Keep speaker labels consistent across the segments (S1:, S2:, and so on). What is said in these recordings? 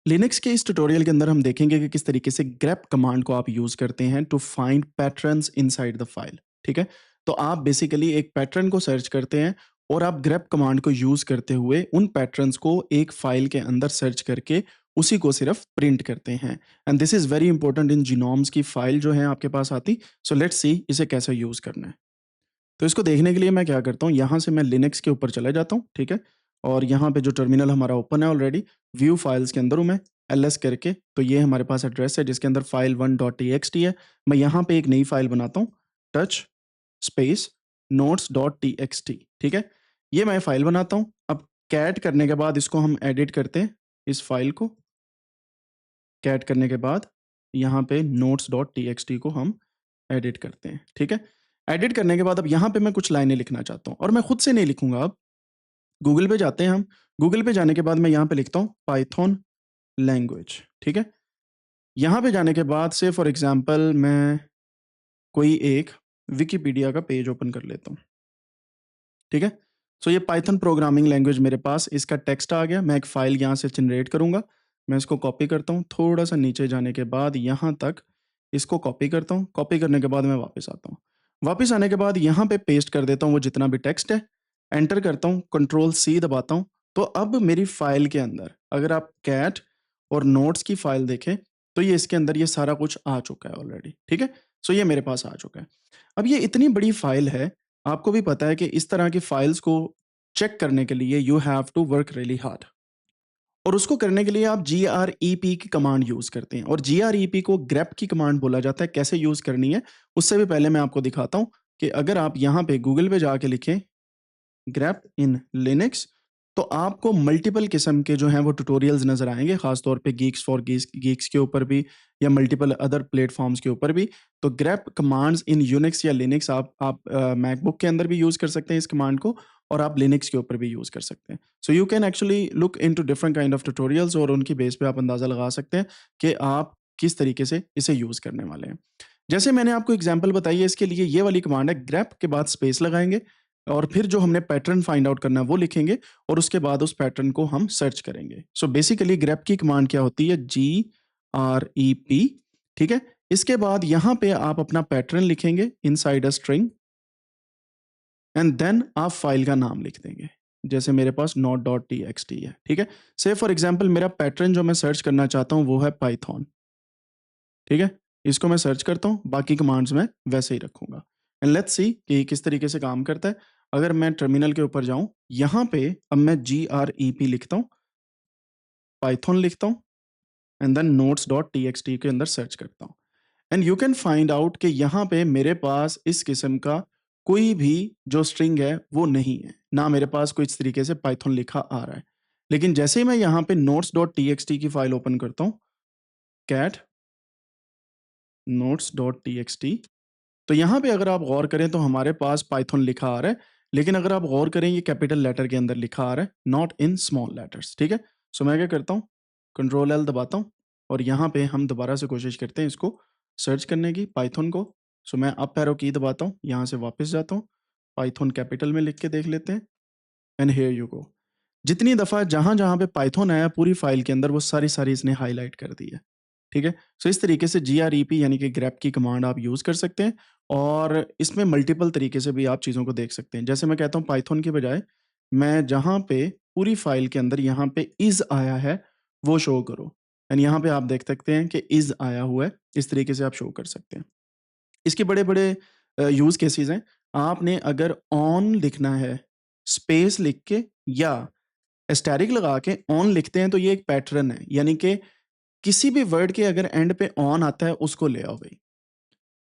S1: Linux के इस tutorial के अंदर हम देखेंगे कि किस तरीके से grep कमांड को आप यूज करते हैं to find patterns inside the file. ठीक है, तो आप बेसिकली एक पैटर्न को सर्च करते हैं और आप grep कमांड को यूज करते हुए उन पैटर्न्स को एक फाइल के अंदर सर्च करके उसी को सिर्फ प्रिंट करते हैं। And this is very important in genomes की फाइल जो है आपके पास आती। सो लेट्स सी इसे कैसे यूज करना है। तो इसको देखने के लिए मैं क्या करता हूँ, यहाँ से मैं लिनक्स के ऊपर चला जाता हूँ। ठीक है, और यहाँ पे जो टर्मिनल हमारा ओपन है ऑलरेडी, व्यू फाइल्स के अंदर हूँ मैं, ls करके। तो ये हमारे पास एड्रेस है जिसके अंदर फाइल 1.txt है। मैं यहाँ पे एक नई फाइल बनाता हूँ, टच स्पेस notes.txt। ठीक है, ये मैं फाइल बनाता हूँ। अब कैट करने के बाद इसको हम एडिट करते हैं, इस फाइल को कैट करने के बाद यहाँ पे notes.txt को हम एडिट करते हैं। ठीक है, एडिट करने के बाद अब यहाँ पे मैं कुछ लाइनें लिखना चाहता हूँ और मैं खुद से नहीं लिखूंगा। अब गूगल पे जाते हैं हम, गूगल पे जाने के बाद मैं यहाँ पे लिखता हूँ पाइथन लैंग्वेज। ठीक है, यहाँ पे जाने के बाद से फॉर एग्जांपल मैं कोई एक विकिपीडिया का पेज ओपन कर लेता हूँ। ठीक है, सो ये पाइथन प्रोग्रामिंग लैंग्वेज मेरे पास, इसका टेक्स्ट आ गया। मैं एक फाइल यहाँ से जनरेट करूँगा, मैं इसको कॉपी करता हूँ, थोड़ा सा नीचे जाने के बाद यहाँ तक इसको कॉपी करता हूँ। कॉपी करने के बाद मैं वापस आता हूँ, वापस आने के बाद यहाँ पे पेस्ट कर देता हूँ वो जितना भी टेक्स्ट है, एंटर करता हूँ, कंट्रोल सी दबाता हूँ। तो अब मेरी फाइल के अंदर अगर आप कैट और नोट्स की फाइल देखें तो ये इसके अंदर ये सारा कुछ आ चुका है ऑलरेडी। ठीक है, सो ये मेरे पास आ चुका है। अब ये इतनी बड़ी फाइल है, आपको भी पता है कि इस तरह की फाइल्स को चेक करने के लिए you have to work really hard, और उसको करने के लिए आप grep की कमांड यूज करते हैं, और grep को grep की कमांड बोला जाता है। कैसे यूज करनी है उससे भी पहले मैं आपको दिखाता हूं कि अगर आप यहाँ पे गूगल पे जाके लिखें grep इन लिनक्स, तो आपको मल्टीपल किस्म के जो हैं वो ट्यूटोरियल्स नजर आएंगे, खासतौर पे गीक्स फॉर गीक्स के ऊपर भी या मल्टीपल अदर प्लेटफॉर्म्स के ऊपर भी। तो grep कमांड्स इन यूनिक्स या लिनक्स आप मैकबुक के अंदर भी यूज कर सकते हैं इस कमांड को, और आप लिनक्स के ऊपर भी यूज कर सकते हैं। So you can actually look into different kind of tutorials, और उनकी बेस पे आप अंदाजा लगा सकते हैं कि आप किस तरीके से इसे यूज करने वाले हैं। जैसे मैंने आपको एग्जांपल बताई है, इसके लिए ये वाली कमांड है, grep के बाद स्पेस लगाएंगे और फिर जो हमने पैटर्न फाइंड आउट करना है वो लिखेंगे, और उसके बाद उस पैटर्न को हम सर्च करेंगे। सो बेसिकली grep की कमांड क्या होती है, grep। ठीक है, इसके बाद यहां पे आप अपना पैटर्न लिखेंगे inside a string, and then आप फाइल का नाम लिख देंगे। जैसे मेरे पास not.txt है। ठीक है, से फॉर एग्जांपल मेरा पैटर्न जो मैं सर्च करना चाहता हूं वो है पाइथन। ठीक है, इसको मैं सर्च करता हूँ, बाकी कमांड्स मैं वैसे ही रखूंगा। एंड लेट्स सी कि किस तरीके से काम करता है। अगर मैं टर्मिनल के ऊपर जाऊं, यहाँ पे अब मैं grep लिखता हूँ, पाइथन लिखता हूँ, एंड देन notes.txt के अंदर सर्च करता हूँ। And you can find out कि यहाँ पे मेरे पास इस किस्म का कोई भी जो स्ट्रिंग है वो नहीं है, ना मेरे पास कोई इस तरीके से पाइथन लिखा आ रहा है। लेकिन जैसे ही मैं यहाँ पे notes.txt की फाइल ओपन करता हूँ, cat notes.txt, तो यहाँ पे अगर आप गौर करें तो हमारे पास पाइथन लिखा आ रहा है, लेकिन अगर आप गौर करें ये कैपिटल लेटर के अंदर लिखा आ रहा है, नॉट इन स्मॉल लेटर्स। ठीक है, सो मैं क्या करता हूँ, कंट्रोल एल दबाता हूँ, और यहाँ पे हम दोबारा से कोशिश करते हैं इसको सर्च करने की, पाइथन को। सो मैं अप एरो की दबाता हूँ, यहाँ से वापस जाता हूँ, पाइथन कैपिटल में लिख के देख लेते हैं, एंड हियर यू गो। जितनी दफ़ा जहाँ जहाँ पे पाइथन आया पूरी फाइल के अंदर वो सारी सारी इसने हाईलाइट कर दी है। ठीक है, सो इस तरीके से grep यानी कि grep की कमांड आप यूज़ कर सकते हैं, और इसमें मल्टीपल तरीके से भी आप चीज़ों को देख सकते हैं। जैसे मैं कहता हूँ पाइथन के बजाय मैं जहाँ पे पूरी फाइल के अंदर यहाँ पे इज़ आया है वो शो करो, एंड यहाँ पे आप देख सकते हैं कि इज़ आया हुआ है। इस तरीके से आप शो कर सकते हैं। इसके बड़े-बड़े यूज़ केसेज़ हैं। आपने अगर ऑन लिखना है, स्पेस लिख के या एस्टेरिक लगा के ऑन लिखते हैं तो ये एक पैटर्न है, यानी कि किसी भी वर्ड के अगर एंड पे ऑन आता है उसको ले आओ भई।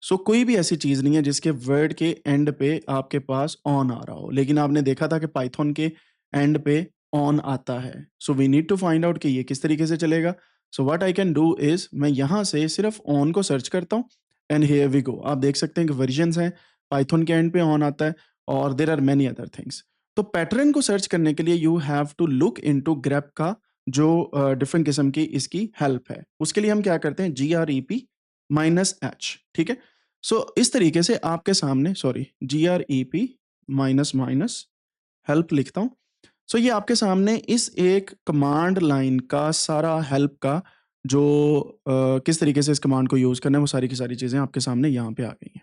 S1: सो कोई भी ऐसी चीज़ नहीं है जिसके वर्ड के एंड पे आपके पास ऑन आ रहा हो, लेकिन आपने देखा था कि पाइथन के एंड पे ऑन आता है। So we need to find out कि ये किस तरीके से चलेगा। So what I can do is मैं यहाँ से सिर्फ ऑन को सर्च करता हूँ, एंड हियर वी गो। आप देख सकते हैं कि वर्जन्स हैं, पाइथन के एंड पे ऑन आता है, और there are many other things. तो पैटर्न को सर्च करने के लिए you have to look into grep का जो डिफरेंट किस्म की इसकी हेल्प है। उसके लिए हम क्या करते हैं, grep-h। ठीक है, सो इस तरीके से आपके सामने, sorry, grep minus minus help लिखता हूँ, सो ये आपके सामने इस एक कमांड लाइन का सारा हेल्प का जो किस तरीके से इस कमांड को यूज़ करना है, वो सारी की सारी चीज़ें आपके सामने यहाँ पे आ गई हैं।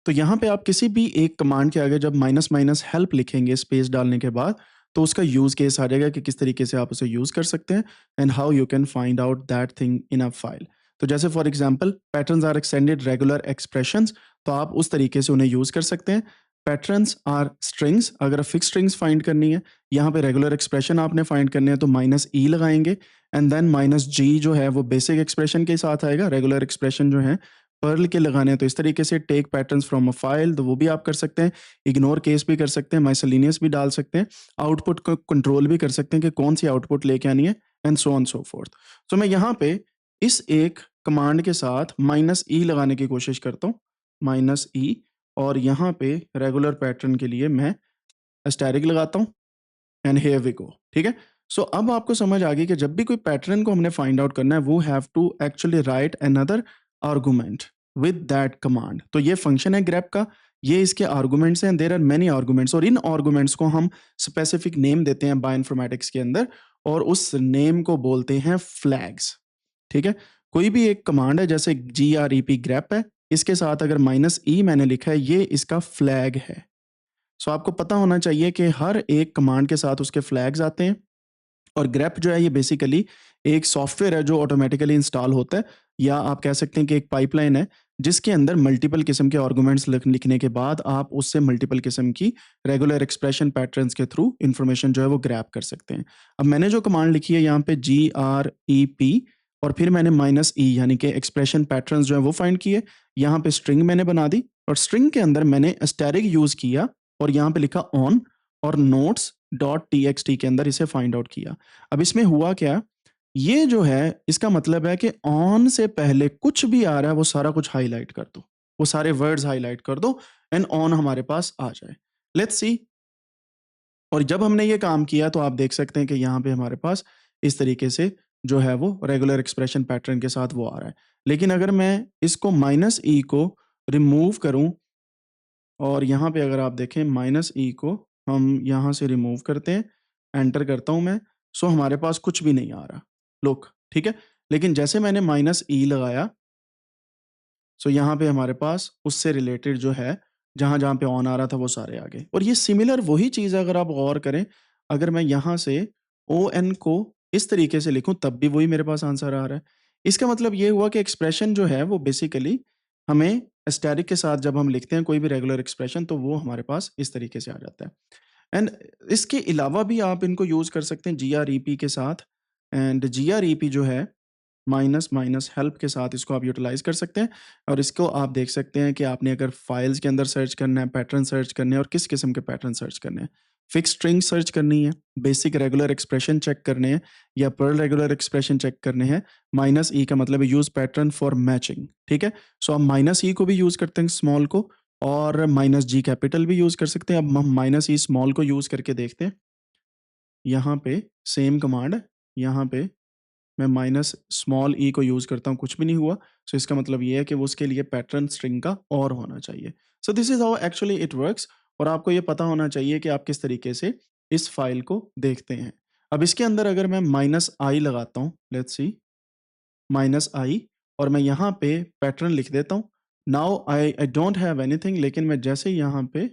S1: तो यहाँ पे आप किसी भी एक कमांड के आगे जब माइनस माइनस हेल्प लिखेंगे स्पेस डालने के बाद, तो उसका यूज़ केस आ जाएगा कि किस तरीके से आप उसे यूज़ कर सकते हैं and how you can find out that thing in a file. तो जैसे for example patterns are extended regular expressions, तो आप उस तरीके से उन्हें यूज़ कर सकते हैं। पैटर्न्स आर स्ट्रिंग्स, अगर फिक्स स्ट्रिंग्स फाइंड करनी है, यहाँ पे रेगुलर एक्सप्रेशन आपने फाइंड करने हैं तो माइनस ई लगाएंगे एंड देन माइनस जी जो है वो बेसिक एक्सप्रेशन के साथ आएगा। रेगुलर एक्सप्रेशन जो है पर्ल के लगाने हैं तो इस तरीके से take patterns from a file, तो वो भी आप कर सकते हैं। इग्नोर केस भी कर सकते हैं, मिसलेनियस भी डाल सकते हैं, आउटपुट को कंट्रोल भी कर सकते हैं कि कौन सी आउटपुट लेके आनी है and so on so fourth. तो मैं यहाँ पे इस एक कमांड के साथ माइनस ई लगाने की कोशिश करता हूँ, माइनस ई, और यहाँ पे रेगुलर पैटर्न के लिए मैं एस्टेरिक लगाता हूँ एंड हियर वी गो। ठीक है। सो अब आपको समझ आ गई कि जब भी कोई पैटर्न को हमने फाइंड आउट करना है, वो have to actually write another argument with that command. तो ये फंक्शन है ग्रेप का, ये इसके आर्गुमेंट्स हैं, देयर आर मेनी आर्गुमेंट्स, और इन आर्गुमेंट्स को हम स्पेसिफिक नेम देते हैं बायोइन्फॉर्मेटिक्स के अंदर, और उस नेम को बोलते हैं फ्लैग्स। ठीक है। कोई भी एक कमांड है जैसे GREP ग्रेप है, इसके साथ अगर माइनस ई मैंने लिखा है, ये इसका फ्लैग है। सो आपको पता होना चाहिए कि हर एक कमांड के साथ उसके फ्लैग्स आते हैं, और ग्रेप जो है ये बेसिकली एक सॉफ्टवेयर है जो ऑटोमेटिकली इंस्टॉल होता है, या आप कह सकते हैं कि एक पाइपलाइन है जिसके अंदर मल्टीपल किस्म के आर्गुमेंट्स लिखने के बाद आप उससे मल्टीपल किस्म की रेगुलर एक्सप्रेशन पैटर्न्स के थ्रू इंफॉर्मेशन जो है वो ग्रैब कर सकते हैं। अब मैंने जो कमांड लिखी है यहाँ पे GREP, और फिर मैंने माइनस ई यानी कि एक्सप्रेशन पैटर्न्स जो है वो फाइंड किए, यहाँ पे स्ट्रिंग मैंने बना दी, और स्ट्रिंग के अंदर मैंने एस्टेरिक यूज किया और यहाँ पे लिखा ऑन, और नोट्स डॉट टीएक्सटी के अंदर इसे फाइंड आउट किया। अब इसमें हुआ क्या, ये जो है इसका मतलब है कि ऑन से पहले कुछ भी आ रहा है वो सारा कुछ हाईलाइट कर दो, वो सारे वर्ड्स हाईलाइट कर दो एंड ऑन हमारे पास आ जाए। Let's see. और जब हमने ये काम किया तो आप देख सकते हैं कि यहाँ पे हमारे पास इस तरीके से जो है वो रेगुलर एक्सप्रेशन पैटर्न के साथ वो आ रहा है। लेकिन अगर मैं इसको माइनस ई को रिमूव करूं, और यहाँ पे अगर आप देखें माइनस ई को हम यहाँ से रिमूव करते हैं, एंटर करता हूँ मैं, सो हमारे पास कुछ भी नहीं आ रहा, लुक। ठीक है। लेकिन जैसे मैंने माइनस ई लगाया, सो यहाँ पे हमारे पास उससे रिलेटेड जो है जहाँ जहाँ पे ऑन आ रहा था वो सारे आ गए। और ये सिमिलर वही चीज़ है, अगर आप गौर करें, अगर मैं यहाँ से ओ एन को इस तरीके से लिखूं तब भी वही मेरे पास आंसर आ रहा है। इसका मतलब ये हुआ कि एक्सप्रेशन जो है वो बेसिकली हमें एस्टेरिक के साथ जब हम लिखते हैं कोई भी रेगुलर एक्सप्रेशन, तो वो हमारे पास इस तरीके से आ जाता है। एंड इसके अलावा भी आप इनको यूज़ कर सकते हैं GREP के साथ। एंड GREP जो है माइनस माइनस हेल्प के साथ इसको आप यूटिलाइज कर सकते हैं, और इसको आप देख सकते हैं कि आपने अगर फाइल्स के अंदर सर्च करना है, पैटर्न सर्च करने हैं, और किस किस्म के पैटर्न सर्च करने हैं, फिक्स स्ट्रिंग सर्च करनी है, बेसिक रेगुलर एक्सप्रेशन चेक करने हैं, या पर्ल रेगुलर एक्सप्रेशन चेक करने हैं। माइनस ई का मतलब है यूज पैटर्न फॉर मैचिंग। ठीक है। सो हम माइनस ई को भी यूज करते हैं स्मॉल को, और माइनस जी कैपिटल भी यूज कर सकते हैं। अब हम माइनस ई स्मॉल को यूज करके देखते हैं। यहाँ पे सेम कमांड, यहाँ पे मैं माइनस स्मॉल ई को यूज़ करता हूँ, कुछ भी नहीं हुआ। सो इसका मतलब ये है कि वो उसके लिए पैटर्न स्ट्रिंग का और होना चाहिए। So this is how actually it works, और आपको ये पता होना चाहिए कि आप किस तरीके से इस फाइल को देखते हैं। अब इसके अंदर अगर मैं माइनस आई लगाता हूँ, लेट्स सी, माइनस आई, और मैं यहाँ पे पैटर्न लिख देता हूँ। Now I don't have anything, लेकिन मैं जैसे ही यहाँ पे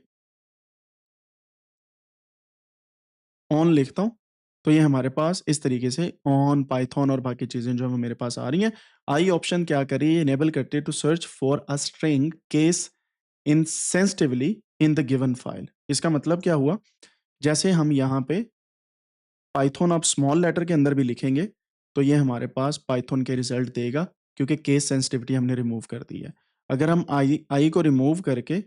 S1: ऑन लिखता हूँ, तो ये हमारे पास इस तरीके से ऑन, पाइथन और बाकी चीज़ें जो हैं वो मेरे पास आ रही हैं। आई ऑप्शन क्या कर रही है, इनेबल करती है to search for a string case insensitively in the given file. इसका मतलब क्या हुआ, जैसे हम यहाँ पे पाइथन आप स्मॉल लेटर के अंदर भी लिखेंगे, तो ये हमारे पास पाइथन के रिजल्ट देगा, क्योंकि केस सेंसिटिविटी हमने रिमूव कर दी है। अगर हम आई को रिमूव करके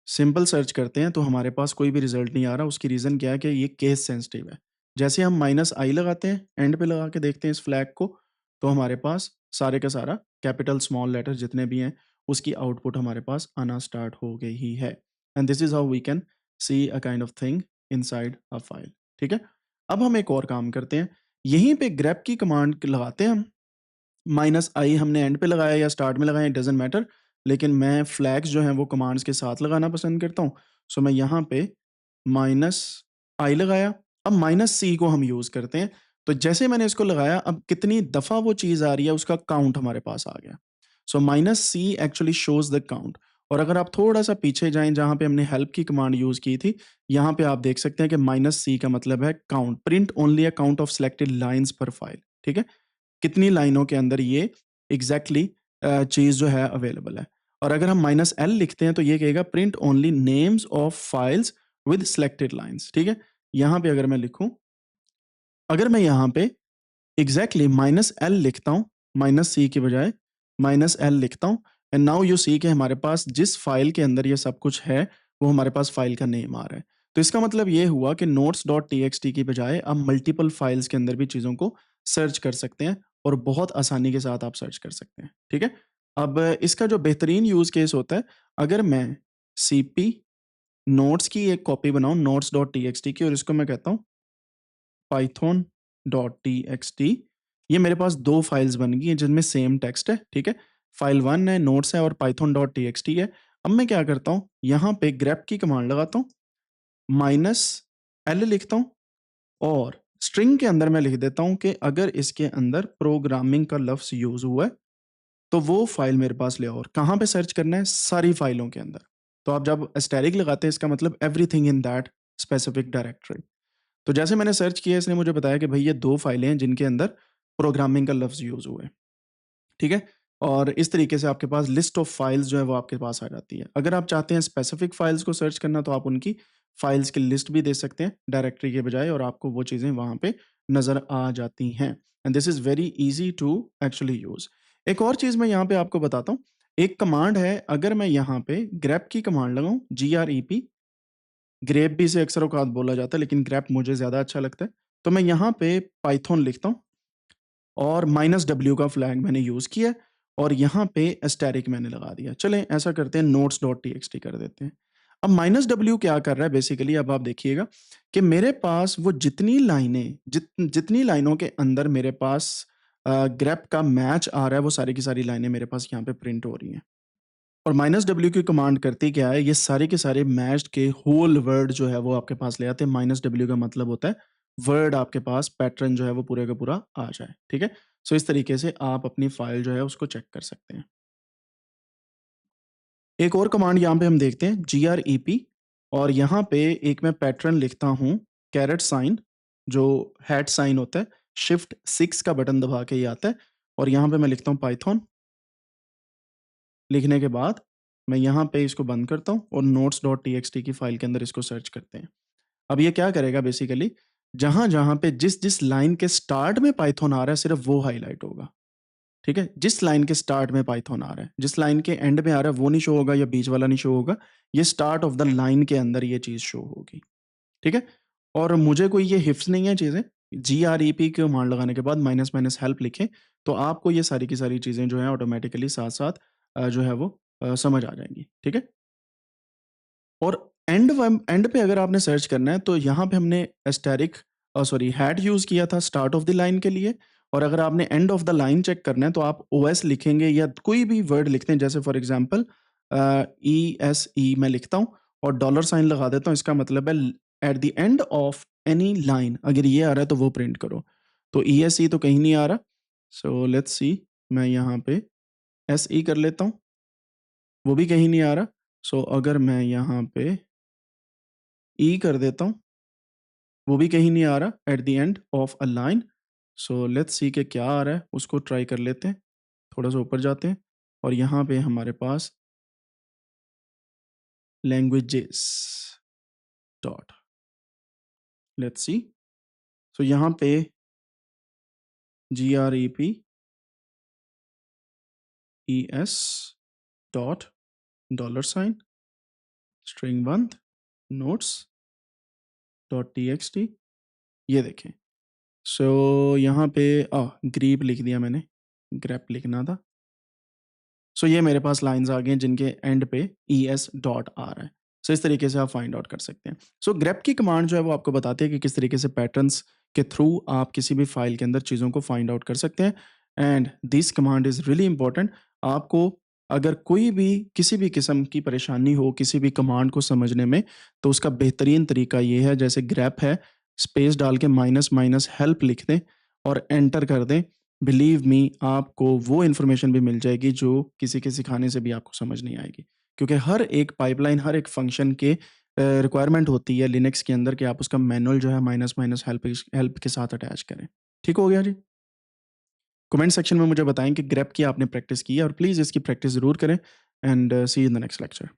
S1: सिंपल सर्च करते हैं तो हमारे पास कोई भी रिजल्ट नहीं आ रहा। उसकी रीज़न क्या है कि ये केस सेंसिटिव है। जैसे हम माइनस आई लगाते हैं, एंड पे लगा के देखते हैं इस फ्लैग को, तो हमारे पास सारे का सारा कैपिटल स्मॉल लेटर जितने भी हैं उसकी आउटपुट हमारे पास आना स्टार्ट हो गई ही है। And this is how we can see a kind of thing inside a file. ठीक है। अब हम एक और काम करते हैं, यहीं पे ग्रेप की कमांड लगाते हैं हम। माइनस आई हमने एंड पे लगाया या स्टार्ट में लगाया, इट डज़न्ट मैटर, लेकिन मैं फ्लैग्स जो हैं वो कमांड्स के साथ लगाना पसंद करता हूँ। सो मैं यहाँ पे माइनस आई लगाया, अब -c को हम यूज़ करते हैं। तो जैसे मैंने इसको लगाया, अब कितनी दफ़ा वो चीज़ आ रही है उसका काउंट हमारे पास आ गया। सो -c actually shows the count. और अगर आप थोड़ा-सा पीछे जाएँ जहाँ पे हमने हेल्प की कमांड यूज़ की थी, यहाँ पे आप देख सकते हैं कि -c का मतलब है count, print only a count of selected lines पर फाइल, ठीक है? कितनी लाइनों के अंदर ये एग्ज़ैक्टली चीज़ जो है अवेलेबल है। और अगर हम -l लिखते हैं तो ये कहेगा print only names of files with selected lines, ठीक है? यहाँ पे अगर मैं लिखूँ, अगर मैं यहाँ पे एग्ज़ैक्टली -l लिखता हूँ, -c के बजाय -l लिखता हूँ एंड नाउ यू सी कि हमारे पास जिस फ़ाइल के अंदर ये सब कुछ है, वो हमारे पास फ़ाइल का नेम आ रहा है। तो इसका मतलब ये हुआ कि notes.txt की बजाय आप मल्टीपल फ़ाइल्स के अंदर भी चीज़ों को सर्च कर सकते हैं और बहुत आसानी के साथ आप सर्च कर सकते हैं, ठीक है? अब इसका जो बेहतरीन यूज़ केस होता है, अगर मैं सीपी नोट्स की एक कॉपी बनाऊँ notes.txt की और इसको मैं कहता हूँ python.txt, ये मेरे पास 2 फाइल्स बन गई हैं जिनमें सेम टेक्स्ट है, ठीक है? फाइल 1 है, नोट्स है और python.txt है। अब मैं क्या करता हूँ, यहाँ पे grep की कमांड लगाता हूँ, -l लिखता हूँ और स्ट्रिंग के अंदर मैं लिख देता हूँ कि अगर इसके अंदर प्रोग्रामिंग का लफ्ज़ यूज़ हुआ है, तो वो फाइल मेरे पास ले आओ। और कहाँ पे सर्च करना है? सारी फाइलों के अंदर। तो आप जब एस्टेरिक लगाते हैं, इसका मतलब everything in that specific directory. तो जैसे मैंने सर्च किया, इसने मुझे बताया कि भई ये 2 फाइलें हैं जिनके अंदर प्रोग्रामिंग का लफ्ज़ यूज़ हुआ है, ठीक है? और इस तरीके से आपके पास लिस्ट ऑफ फाइल्स जो है वो आपके पास आ जाती है। अगर आप चाहते हैं स्पेसिफिक फाइल्स को सर्च करना, तो आप उनकी फाइल्स की लिस्ट भी दे सकते हैं डायरेक्टरी के बजाय और आपको वो चीज़ें वहाँ पे नज़र आ जाती हैं। And this is very easy to actually use. एक और चीज़ मैं यहाँ पे आपको बताता हूँ। एक कमांड है, अगर मैं यहाँ पे ग्रेप की कमांड लगाऊँ, grep, ग्रेप भी इसे अक्सर औकात बोला जाता है लेकिन ग्रेप मुझे ज़्यादा अच्छा लगता है। तो मैं यहाँ पे पाइथन लिखता हूँ और -w का फ्लैग मैंने यूज़ किया है और यहाँ पे एस्टेरिक मैंने लगा दिया। चलें ऐसा करते हैं, notes.txt कर देते हैं। अब -w क्या कर रहा है बेसिकली, अब आप देखिएगा कि मेरे पास वो जितनी लाइनें जितनी लाइनों के अंदर मेरे पास ग्रेप का मैच आ रहा है, वो सारी की सारी लाइनें मेरे पास यहाँ पे प्रिंट हो रही हैं। और -w की कमांड करती क्या है, ये सारे के सारे मैच्ड के होल वर्ड जो है वो आपके पास ले आते हैं। -w का मतलब होता है वर्ड आपके पास पैटर्न जो है वो पूरे का पूरा आ जाए, ठीक है? सो इस तरीके से आप अपनी फाइल जो है उसको चेक कर सकते हैं। एक और कमांड यहाँ पे हम देखते हैं, grep, और यहाँ पे एक मैं पैटर्न लिखता हूँ, कैरेट साइन, जो हैट साइन होता है, शिफ्ट 6 का बटन दबा के ये आता है और यहाँ पे मैं लिखता हूँ पाइथन। लिखने के बाद मैं यहाँ पे इसको बंद करता हूँ और notes.txt की फाइल के अंदर इसको सर्च करते हैं। अब ये क्या करेगा बेसिकली, जहाँ-जहाँ पे जिस-जिस लाइन के स्टार्ट में पाइथन आ रहा है, सिर्फ़ वो हाइलाइट होगा, ठीक है? जिस लाइन के स्टार्ट में पाइथन आ रहा है, जिस लाइन के एंड में आ रहा है वो नहीं शो होगा या बीच वाला नहीं शो होगा, ये स्टार्ट ऑफ द लाइन के अंदर ये चीज़ शो होगी, ठीक है? और मुझे कोई ये हिफ्स नहीं है चीज़ें, grep की कमांड लगाने के बाद माइनस हेल्प लिखें, तो आपको ये सारी की सारी चीज़ें जो हैं ऑटोमैटिकली साथ-साथ जो है वो समझ आ जाएँगी, ठीक है? और एंड पे अगर आपने सर्च करना है, तो यहाँ पे हमने एस्टेरिक सॉरी हैट यूज़ किया था स्टार्ट ऑफ द लाइन के लिए। और अगर आपने end of the line check करना है, तो आप ओएस लिखेंगे या कोई भी वर्ड लिखते हैं, जैसे फॉर एग्जांपल ESE मैं लिखता हूँ और डॉलर साइन लगा देता हूँ, इसका मतलब है at the end of any line अगर ये आ रहा है तो वो प्रिंट करो। तो ESE तो कहीं नहीं आ रहा, सो लेट्स सी, मैं यहाँ पे SE कर लेता हूँ, वो भी कहीं नहीं आ रहा। सो अगर मैं यहाँ पे ई कर देता हूँ, वो भी कहीं नहीं आ रहा at the end of a line. So let's see कि क्या आ रहा है, उसको ट्राई कर लेते हैं। थोड़ा-सा ऊपर जाते हैं और यहाँ पे हमारे पास languages dot, let's see. So यहाँ पे grep dot dollar sign string 1 notes dot txt, ये देखें। सो यहाँ पे ग्रीप लिख दिया मैंने, ग्रेप लिखना था। सो ये मेरे पास लाइन्स आ गई हैं जिनके एंड पे ES डॉट आ रहा है। सो इस तरीके से आप फाइंड आउट कर सकते हैं। सो ग्रेप की कमांड जो है वो आपको बताती है कि किस तरीके से पैटर्न्स के थ्रू आप किसी भी फाइल के अंदर चीज़ों को फाइंड आउट कर सकते हैं। And this command is really important. आपको अगर कोई भी किसी भी किस्म की परेशानी हो किसी भी कमांड को समझने में, तो उसका बेहतरीन तरीका ये है जैसे ग्रेप है, स्पेस डाल के माइनस माइनस हेल्प लिख दें और एंटर कर दें। बिलीव मी आपको वो इन्फॉर्मेशन भी मिल जाएगी जो किसी के सिखाने से भी आपको समझ नहीं आएगी। क्योंकि हर एक पाइपलाइन, हर एक फंक्शन के रिक्वायरमेंट होती है लिनक्स के अंदर कि आप उसका मैनुअल जो है माइनस माइनस हेल्प हेल्प के साथ अटैच करें। ठीक हो गया जी? कमेंट सेक्शन में मुझे बताएँ कि ग्रेप की आपने प्रैक्टिस की है और प्लीज़ इसकी प्रैक्टिस ज़रूर करें and see you in the next lecture.